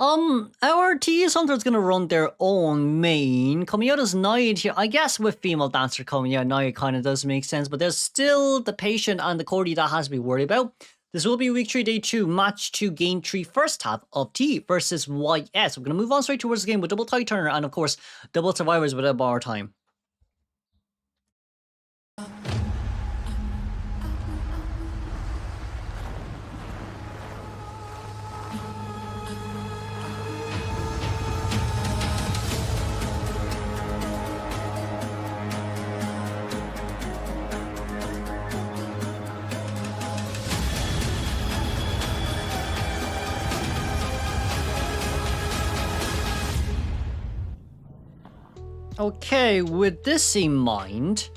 Our TS Hunter's gonna run their own main. Coming out as Naiad here. I guess with female dancer coming out, Naiad kind of does make sense, but there's still the patient and the Cordy that has to be worried about. This will be week 3, day 2, match 2, game 3, first half of T versus YS. We're gonna move on straight towards the game with double tie turner and of course double survivors without bar time. Okay, with this in mind,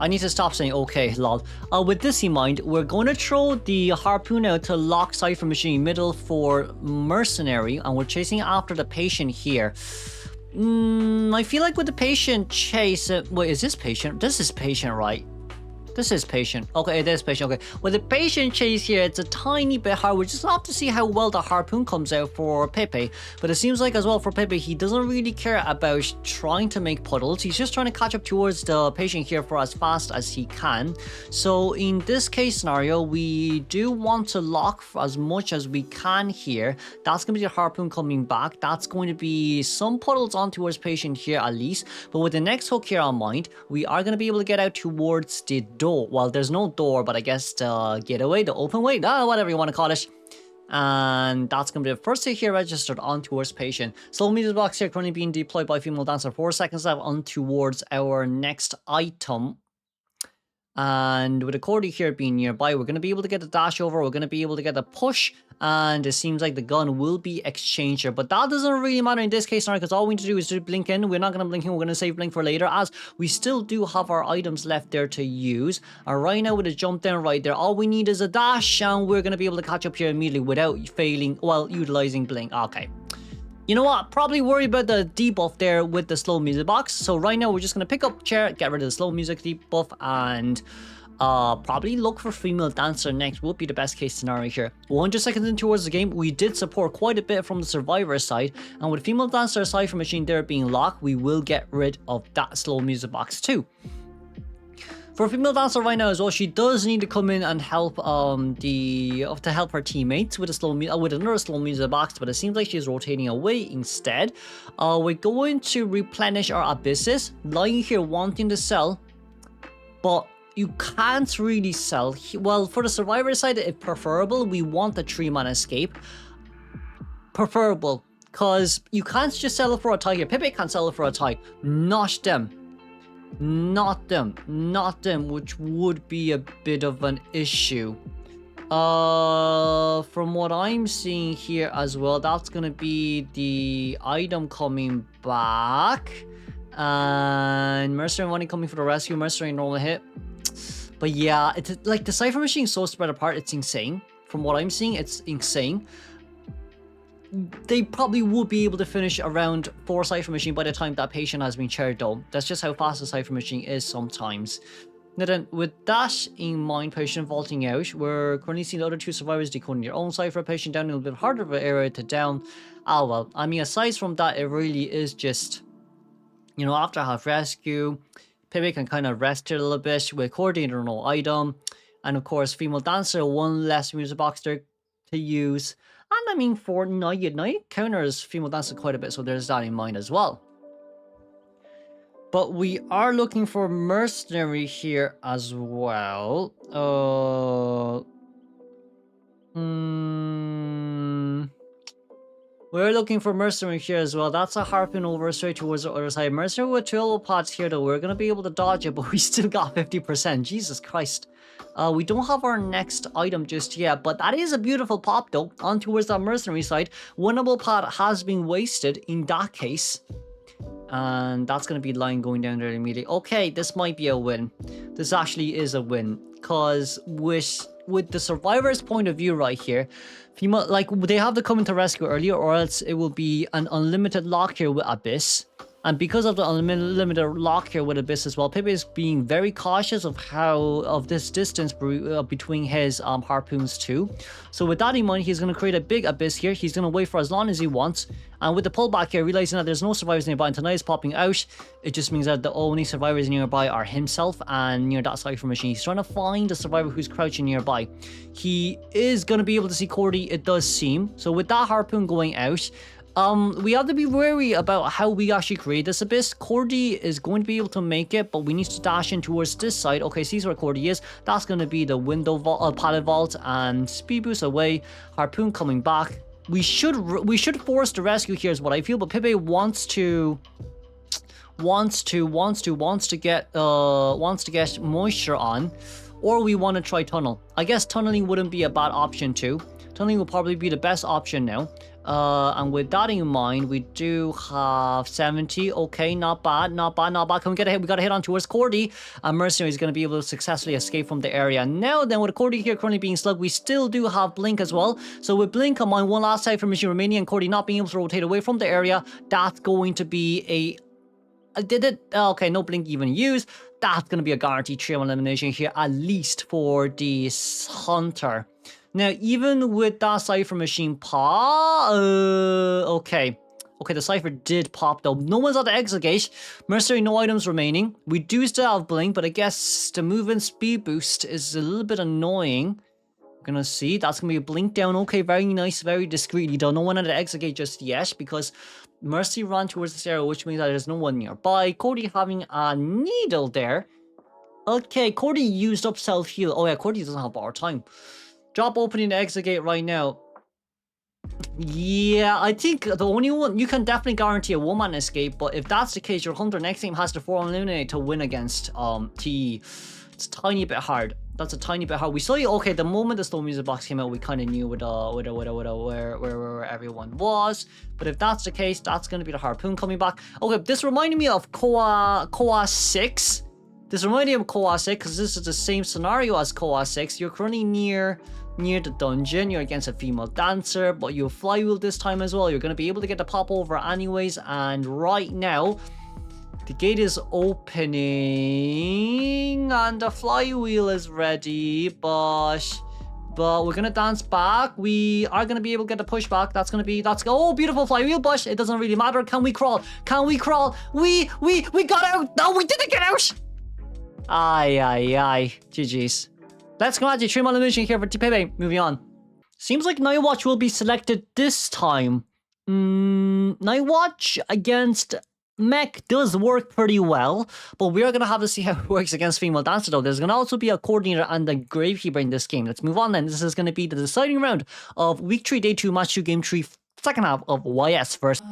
I need to stop saying okay, lol. With this in mind, we're going to throw the harpoon out to lock Cypher Machine middle for Mercenary, and we're chasing after the patient here. I feel like with the patient chase, wait, is this patient? This is patient, right? This is patient. Okay, it is patient. Okay, with the patient chase here, it's a tiny bit hard. We just have to see how well the harpoon comes out for Pepe. But it seems like as well for Pepe, he doesn't really care about trying to make puddles. He's just trying to catch up towards the patient here for as fast as he can. So in this case scenario, we do want to lock for as much as we can here. That's going to be the harpoon coming back. That's going to be some puddles on towards patient here at least. But with the next hook here on mind, we are going to be able to get out towards the door. Well, there's no door, but I guess the getaway, the open way, whatever you want to call it. And that's going to be the first hit here registered on towards patient. Slow meter box here currently being deployed by female dancer. 4 seconds left on towards our next item. And with the Cordy here being nearby, we're going to be able to get the dash over. We're going to be able to get the push. And it seems like the gun will be exchanged here. But that doesn't really matter in this case, because all we need to do is just blink in. We're not going to blink in. We're going to save blink for later, as we still do have our items left there to use. And right now with a jump down right there, all we need is a dash. And we're going to be able to catch up here immediately without failing, well, utilizing blink. Okay. You know what? Probably worry about the debuff there with the slow music box. So right now we're just going to pick up chair, get rid of the slow music debuff, and probably look for female dancer next would be the best case scenario here. 100 seconds in towards the game, we did support quite a bit from the survivor side, and with female dancer Cypher Machine there being locked, we will get rid of that slow music box too. For female dancer right now as well, she does need to come in and help to help her teammates with a with another slow music box, but it seems like she's rotating away instead. We're going to replenish our abysses, lying here wanting to sell, but you can't really sell. Well, for the survivor side, it's preferable. We want the 3-man escape. Preferable, because you can't just sell it for a tie here. Pepe can't sell it for a tie. Not them. Not them. Not them, which would be a bit of an issue. From what I'm seeing here as well, that's going to be the item coming back. And Mercenary money coming for the rescue. Mercenary normal hit. But yeah, it's like the Cypher Machine is so spread apart, it's insane. From what I'm seeing, it's insane. They probably would be able to finish around 4 Cypher Machine by the time that patient has been chaired though. That's just how fast the Cypher Machine is sometimes. Now then, with that in mind, patient vaulting out, we're currently seeing the other 2 survivors decoding their own Cypher. Patient down a little bit harder of an area to down. Ah well, I mean aside from that, it really is just, you know, after half rescue, Pepe can kind of rest here a little bit with coordinator no item. And of course, female dancer, 1 less music box there to use. And I mean for Naiad counters female dancer quite a bit, so there's that in mind as well. But we are looking for mercenary here as well. We're looking for mercenary here as well. That's a harpoon over straight towards the other side. Mercenary with 2 elbow pods here though. We're going to be able to dodge it, but we still got 50%. Jesus Christ. We don't have our next item just yet, but that is a beautiful pop though. On towards that mercenary side. 1 elbow pod has been wasted in that case. And that's going to be line going down there immediately. Okay, this might be a win. This actually is a win. Because with the survivor's point of view right here, like they have to come into rescue earlier, or else it will be an unlimited lock here with Abyss. And because of the unlimited lock here with Abyss as well, Pepe is being very cautious of this distance between his harpoons too. So with that in mind, he's going to create a big Abyss here. He's going to wait for as long as he wants. And with the pullback here, realizing that there's no survivors nearby and tonight is popping out, it just means that the only survivors nearby are himself and near that cipher machine. He's trying to find a survivor who's crouching nearby. He is going to be able to see Cordy, it does seem. So with that harpoon going out, we have to be wary about how we actually create this Abyss. Cordy is going to be able to make it, but we need to dash in towards this side. Okay, sees where Cordy is. That's going to be the window vault, pallet vault, and speed boost away. Harpoon coming back. We should force the rescue here is what I feel, but Pepe wants to get moisture on, or we want to try tunnel. I guess tunneling wouldn't be a bad option too. Tunneling will probably be the best option now. And with that in mind, we do have 70. Okay, not bad. Can we get a hit? We got a hit on towards Cordy. And Mercenary is going to be able to successfully escape from the area. Now then, with Cordy here currently being slugged, we still do have Blink as well. So with Blink on one last side for machine remaining and Cordy not being able to rotate away from the area, that's going to be a... Did it? Okay, no Blink even used. That's going to be a guaranteed 3-1 elimination here, at least for the Hunter. Now, even with that Cypher machine pop... Okay, the Cypher did pop though. No one's at the exit gate. Mercenary, no items remaining. We do still have Blink, but I guess the movement speed boost is a little bit annoying. We're gonna see. That's gonna be a Blink down. Okay, very nice, very discreetly though. No one at the exit gate just yet, because Mercy ran towards this area, which means that there's no one nearby. Cordy having a needle there. Okay, Cordy used up self-heal. Oh yeah, Cordy doesn't have bar time. Drop opening the exit gate right now. Yeah, I think the only one... You can definitely guarantee a one-man escape, but if that's the case, your Hunter next game has to 4 eliminate to win against TE. It's a tiny bit hard. That's a tiny bit hard. We saw you... Okay, the moment the slow music box came out, we kind of knew where everyone was. But if that's the case, that's going to be the harpoon coming back. Okay, this reminded me of Koa 6. This reminded me of Koa 6 because this is the same scenario as Koa 6. You're currently near the dungeon. You're against a female dancer, but you flywheel this time as well. You're going to be able to get the pop over anyways. And right now, the gate is opening and the flywheel is ready, but we're going to dance back. We are going to be able to get the pushback. Oh, beautiful flywheel, but it doesn't really matter. Can we crawl? We got out. No, we didn't get out. Aye. GG's. Let's go at the 3-man elimination here for Pepe. Moving on. Seems like Nightwatch will be selected this time. Nightwatch against Mech does work pretty well, but we are going to have to see how it works against Female Dancer though. There's going to also be a coordinator and a gravekeeper in this game. Let's move on then. This is going to be the deciding round of Week 3, Day 2, Match 2, Game 3, second half of YS versus...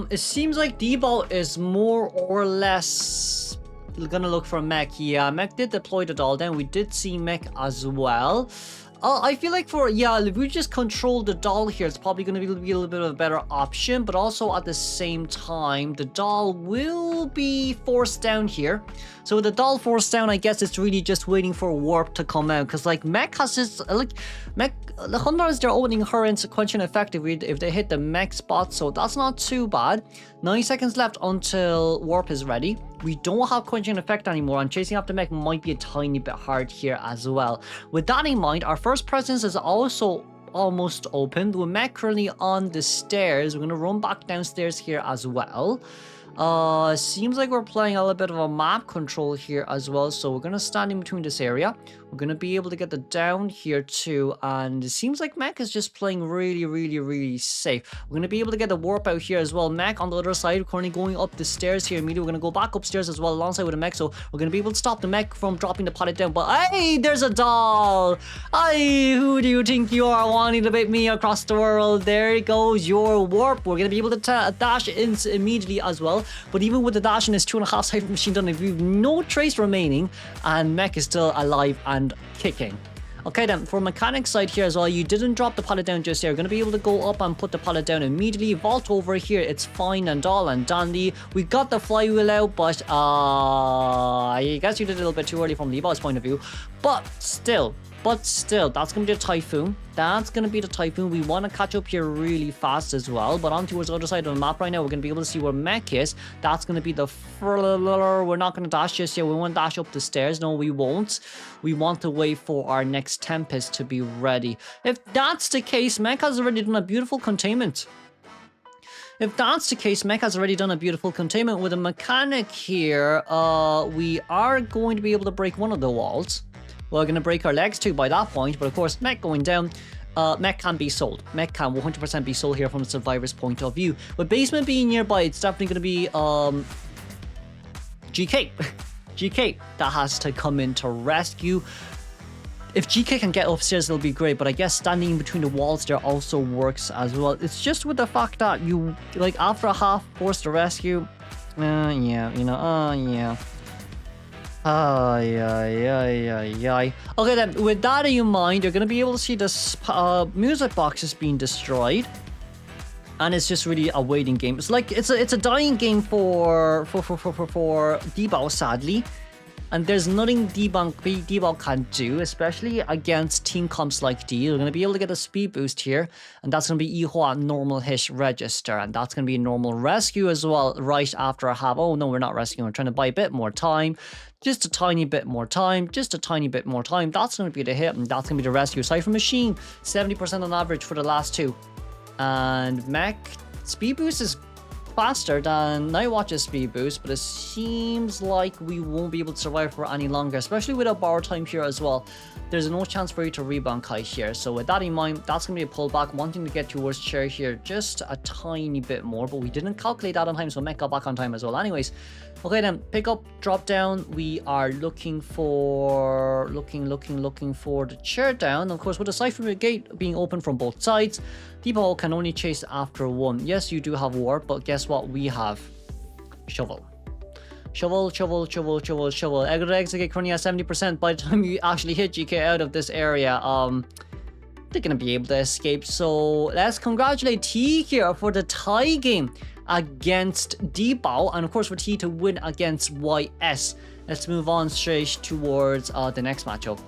It seems like D-Ball is more or less gonna look for Mech. Yeah, Mech did deploy the doll down. We did see Mech as well. I feel like if we just control the doll here, it's probably going to be a little bit of a better option, but also at the same time, the doll will be forced down here. So with the doll forced down, I guess it's really just waiting for Warp to come out, because like Mech has this, the Hunters, they're opening her in sequential effectively if they hit the Mech spot, so that's not too bad. 9 seconds left until Warp is ready. We don't have quenching effect anymore, and chasing after Mech might be a tiny bit hard here as well. With that in mind, our first presence is also almost opened. With Mech currently on the stairs, we're going to run back downstairs here as well. Seems like we're playing a little bit of a map control here as well, so we're going to stand in between this area. We're going to be able to get the down here too, and it seems like Mech is just playing really safe. We're going to be able to get the warp out here as well. Mech on the other side, currently going up the stairs here immediately. We're going to go back upstairs as well alongside with the Mech, so we're going to be able to stop the Mech from dropping the pallet down. But hey, there's a doll! Hey, who do you think you are wanting to beat me across the world? There goes your warp. We're going to be able to dash in immediately as well. But even with the dash in this 2.5 cypher machine done, if we've no trace remaining, and Mech is still alive and kicking. Okay then, for mechanic side here as well, you didn't drop the pallet down just there. You're going to be able to go up and put the pallet down immediately. Vault over here, it's fine and all and dandy. We got the flywheel out, but I guess you did a little bit too early from the boss point of view. But still, that's going to be the Typhoon. That's going to be the Typhoon. We want to catch up here really fast as well. But on towards the other side of the map right now, we're going to be able to see where Mech is. That's going to be the... We're not going to dash just yet. We won't dash up the stairs. No, we won't. We want to wait for our next Tempest to be ready. If that's the case, Mech has already done a beautiful containment. If that's the case, Mech has already done a beautiful containment. With a mechanic here, we are going to be able to break one of the walls. We're going to break our legs too by that point, but of course, Mech going down, Mech can be sold. Mech can 100% be sold here from the survivor's point of view. With basement being nearby, it's definitely going to be GK. GK that has to come in to rescue. If GK can get upstairs, it'll be great, but I guess standing in between the walls there also works as well. It's just with the fact that you, like, after a half forced to rescue, yeah, you know, yeah. Okay then, with that in mind, you're going to be able to see this music box is being destroyed. And it's just really a waiting game. It's like, it's a dying game for Debao, sadly. And there's nothing Debao can do, especially against team comps like D. You're going to be able to get a speed boost here. And that's going to be Ihua normal hit register. And that's going to be a normal rescue as well right after I have... Oh, no, we're not rescuing. We're trying to buy a bit more time. Just a tiny bit more time. Just a tiny bit more time. That's going to be the hit. And that's going to be the rescue. Cypher Machine, 70% on average for the last two. And Mech, speed boost is faster than Nightwatch's speed boost, but it seems like we won't be able to survive for any longer, especially without borrow time here as well. There's no chance for you to rebound kite here. So with that in mind, that's going to be a pullback, wanting to get towards chair here just a tiny bit more, but we didn't calculate that on time, so Mech got back on time as well. Anyways, okay then, pick up, drop down. We are looking for the chair down. Of course, with the Cypher gate being open from both sides, Debao can only chase after one. Yes, you do have warp, but guess what? We have shovel. Shovel. Exit get currently at 70%. By the time you actually hit GK out of this area, they're gonna be able to escape. So let's congratulate T here for the tie game against Debao, and of course for T to win against YS. Let's move on straight towards the next matchup.